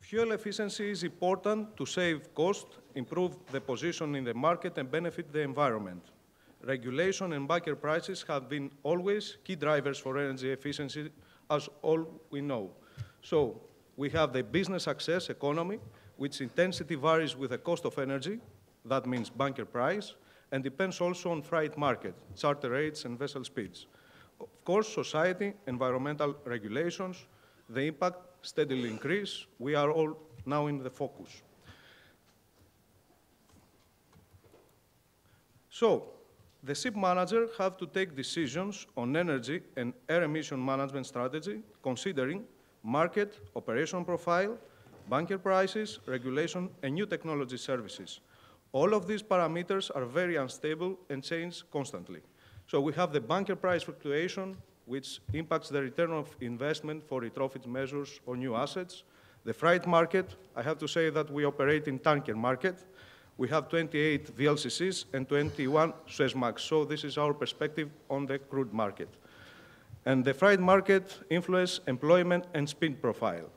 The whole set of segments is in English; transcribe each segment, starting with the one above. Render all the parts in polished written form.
Fuel efficiency is important to save cost, improve the position in the market, and benefit the environment. Regulation and bunker prices have been always key drivers for energy efficiency, as all we know. So we have the business success economy, which intensity varies with the cost of energy, that means bunker price, and depends also on freight market, charter rates, and vessel speeds. Of course, society, environmental regulations, the impact steadily increase. We are all now in the focus. So, the ship manager have to take decisions on energy and air emission management strategy, considering market, operation profile, bunker prices, regulation, and new technology services. All of these parameters are very unstable and change constantly. So we have the bunker price fluctuation, which impacts the return of investment for retrofit measures or new assets. The freight market, I have to say that we operate in tanker market. We have 28 VLCCs and 21 Suezmax, so this is our perspective on the crude market. And the freight market influences employment and speed profile.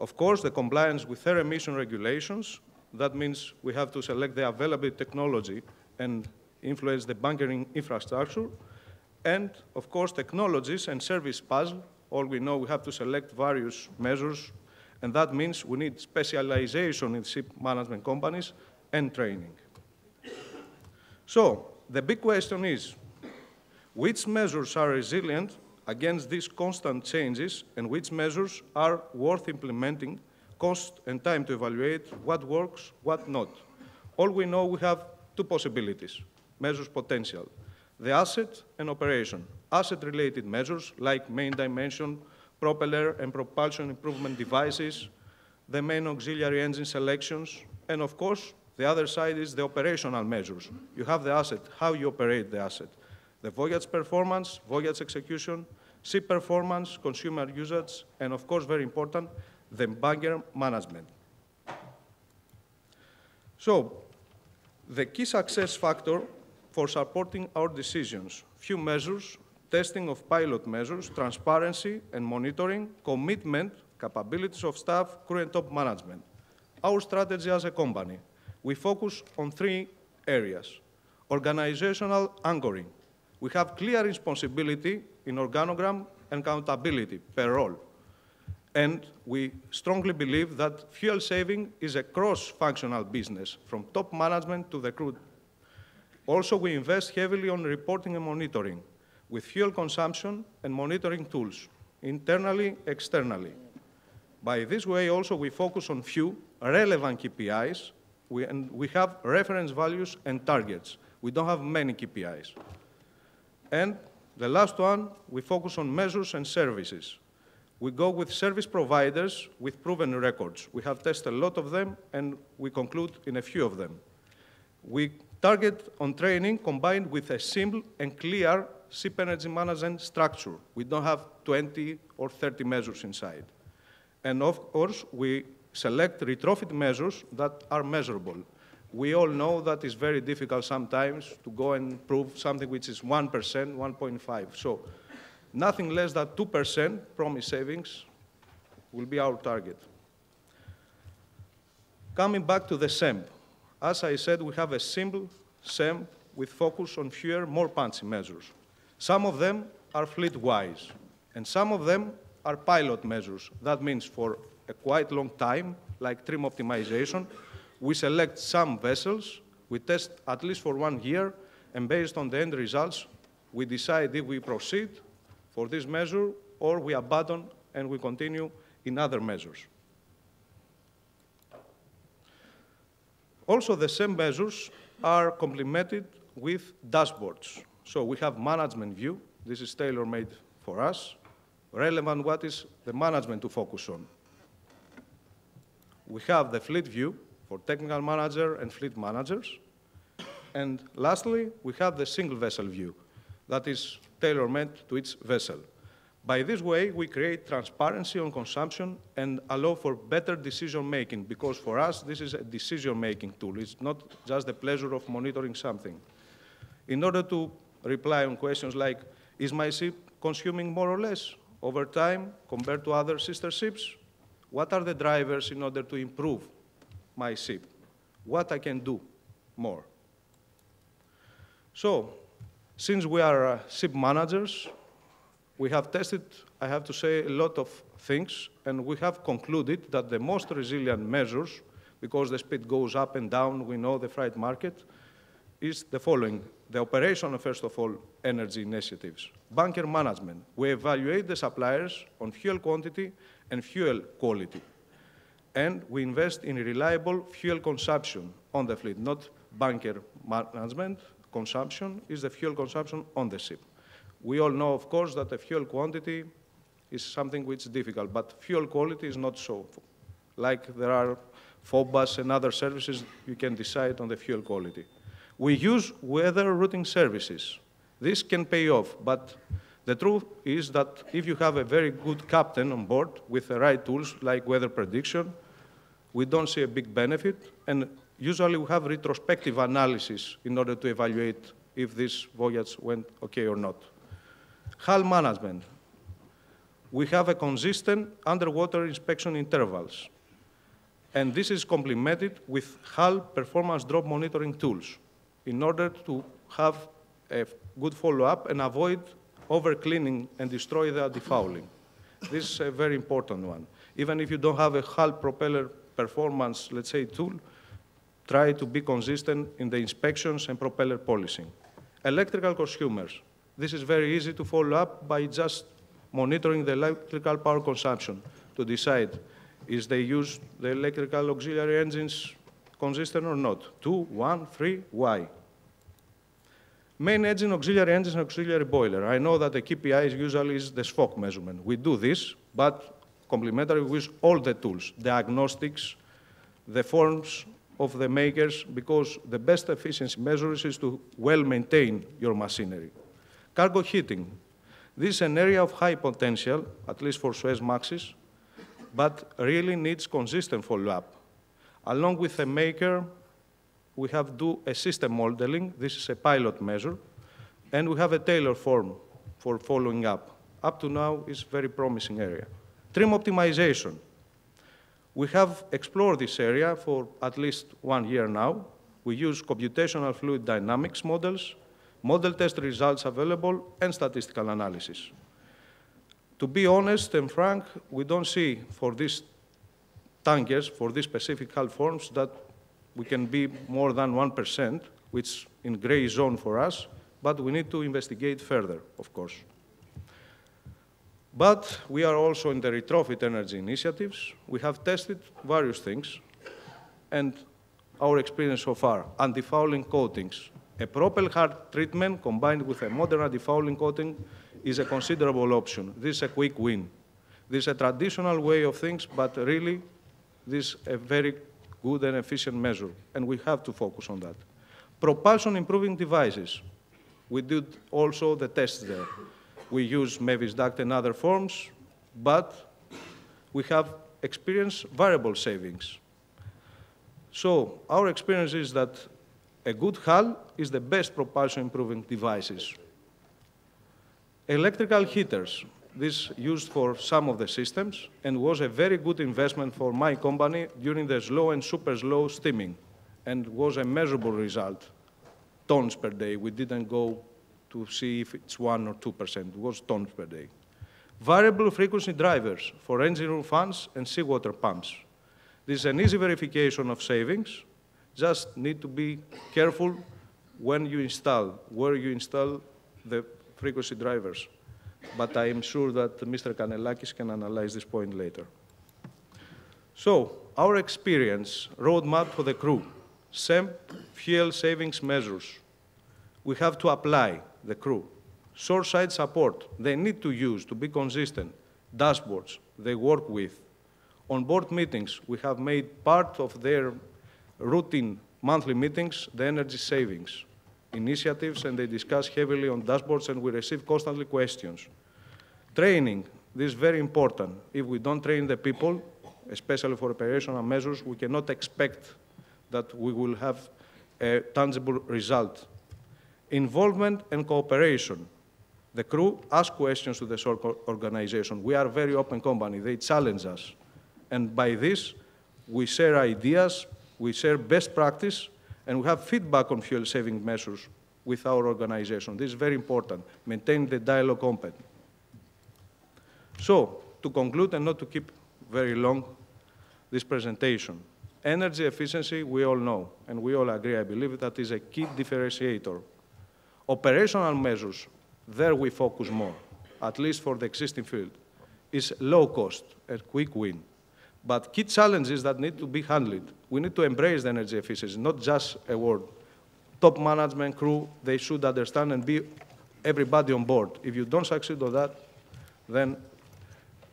Of course, the compliance with air emission regulations, that means we have to select the available technology and influence the bunkering infrastructure. And, of course, technologies and service puzzle. All we know, we have to select various measures, and that means we need specialization in ship management companies and training. So, the big question is, which measures are resilient against these constant changes, and which measures are worth implementing, cost and time to evaluate what works, what not? All we know, we have two possibilities, measures potential. The asset and operation. Asset-related measures like main dimension, propeller and propulsion improvement devices, the main auxiliary engine selections, and of course, the other side is the operational measures. You have the asset, how you operate the asset. The voyage performance, voyage execution, ship performance, consumer usage, and of course, very important, the bunker management. So, the key success factor for supporting our decisions, few measures, testing of pilot measures, transparency and monitoring, commitment, capabilities of staff, crew and top management. Our strategy as a company, we focus on three areas. Organizational anchoring. We have clear responsibility in organogram and accountability per role. And we strongly believe that fuel saving is a cross-functional business, from top management to the crew. Also, we invest heavily on reporting and monitoring, with fuel consumption and monitoring tools, internally, externally. By this way, also, we focus on few relevant KPIs, and we have reference values and targets. We don't have many KPIs. And the last one, we focus on measures and services. We go with service providers with proven records. We have tested a lot of them, and we conclude in a few of them. We target on training combined with a simple and clear ship energy management structure. We don't have 20 or 30 measures inside. And of course, we select retrofit measures that are measurable. We all know that it's very difficult sometimes to go and prove something which is 1%, 1.5%. So nothing less than 2% promised savings will be our target. Coming back to the SEM. As I said, we have a simple SEM with focus on fewer, more punchy measures. Some of them are fleet-wise, and some of them are pilot measures. That means for a quite long time, like trim optimization, we select some vessels, we test at least for 1 year, and based on the end results, we decide if we proceed for this measure or we abandon and we continue in other measures. Also, the same measures are complemented with dashboards. So we have management view. This is tailor-made for us. Relevant, what is the management to focus on? We have the fleet view for technical manager and fleet managers. And lastly, we have the single vessel view that is tailor-made to each vessel. By this way, we create transparency on consumption and allow for better decision-making, because for us, this is a decision-making tool. It's not just the pleasure of monitoring something. In order to reply on questions like, is my ship consuming more or less over time compared to other sister ships? What are the drivers in order to improve my ship? What I can do more? So, since we are ship managers, we have tested, I have to say, a lot of things, and we have concluded that the most resilient measures, because the speed goes up and down, we know the freight market, is the following. The operation of, first of all, energy initiatives. Bunker management. We evaluate the suppliers on fuel quantity and fuel quality. And we invest in reliable fuel consumption on the fleet, not bunker management. Consumption is the fuel consumption on the ship. We all know, of course, that the fuel quantity is something which is difficult, but fuel quality is not so. Like there are FOBAS and other services, you can decide on the fuel quality. We use weather routing services. This can pay off, but the truth is that if you have a very good captain on board with the right tools, like weather prediction, we don't see a big benefit, and usually we have retrospective analysis in order to evaluate if this voyage went okay or not. Hull management. We have a consistent underwater inspection intervals, and this is complemented with hull performance drop monitoring tools in order to have a good follow-up and avoid over-cleaning and destroy the defouling. This is a very important one. Even if you don't have a hull propeller performance, let's say, tool, try to be consistent in the inspections and propeller polishing. Electrical consumers. This is very easy to follow up by just monitoring the electrical power consumption to decide is they use the electrical auxiliary engines consistent or not. 2, 1, 3, why? Main engine, auxiliary engines, and auxiliary boiler. I know that the KPI usually is the SFOC measurement. We do this, but complementary with all the tools, diagnostics, the forms of the makers, because the best efficiency measures is to well maintain your machinery. Cargo heating. This is an area of high potential, at least for Suezmaxes, but really needs consistent follow-up. Along with the maker, we have to do a system modeling. This is a pilot measure, and we have a tailored form for following up. Up to now, it's a very promising area. Trim optimization. We have explored this area for at least 1 year now. We use computational fluid dynamics models, model test results available, and statistical analysis. To be honest and frank, we don't see for these tankers, for these specific hull forms, that we can be more than 1%, which in gray zone for us, but we need to investigate further, of course. But we are also in the retrofit energy initiatives. We have tested various things, and our experience so far, anti-fouling coatings. A proper hard treatment combined with a modern anti-fouling coating is a considerable option. This is a quick win. This is a traditional way of things, but really, this is a very good and efficient measure, and we have to focus on that. Propulsion improving devices. We did also the tests there. We use Mavis duct and other forms, but we have experienced variable savings. So our experience is that a good hull is the best propulsion improving devices. Electrical heaters. This used for some of the systems and was a very good investment for my company during the slow and super slow steaming, and was a measurable result, tons per day. We didn't go to see if it's 1 or 2%, it was tons per day. Variable frequency drivers for engine room fans and seawater pumps. This is an easy verification of savings, just need to be careful when you install, where you install the frequency drivers. But I am sure that Mr. Kanellakis can analyze this point later. So, our experience, roadmap for the crew, SEMP fuel savings measures. We have to apply the crew. Shoreside support, they need to use to be consistent. Dashboards, they work with. On-board meetings, we have made part of their routine monthly meetings, the energy savings initiatives, and they discuss heavily on dashboards, and we receive constantly questions. Training, this is very important. If we don't train the people, especially for operational measures, we cannot expect that we will have a tangible result. Involvement and cooperation. The crew ask questions to the shore organization. We are a very open company. They challenge us. And by this, we share ideas, we share best practice, and we have feedback on fuel-saving measures with our organization. This is very important, maintain the dialogue open. So, to conclude and not to keep very long this presentation, energy efficiency, we all know, and we all agree, I believe, that is a key differentiator. Operational measures, there we focus more, at least for the existing field, is low cost and quick win. But key challenges that need to be handled, we need to embrace the energy efficiency, not just a word. Top management crew, they should understand and be everybody on board. If you don't succeed on that, then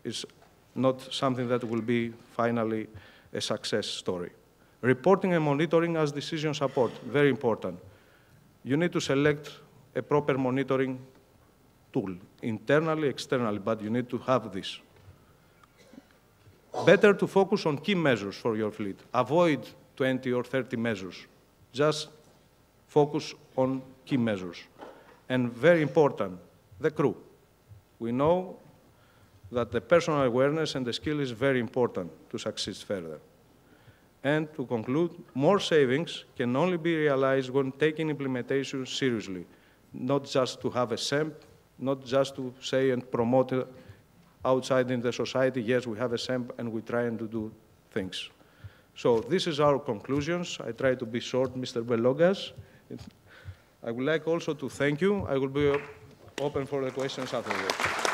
it's not something that will be finally a success story. Reporting and monitoring as decision support, very important. You need to select a proper monitoring tool, internally, externally, but you need to have this. Better to focus on key measures for your fleet. Avoid 20 or 30 measures. Just focus on key measures. And very important, the crew. We know that the personal awareness and the skill is very important to succeed further. And to conclude, more savings can only be realized when taking implementation seriously, not just to have a SEMP, not just to say and promote it outside in the society, yes, we have a SEMP and we try and to do things. So this is our conclusions. I try to be short, Mr. Belogas. I would like also to thank you. I will be open for the questions afterwards.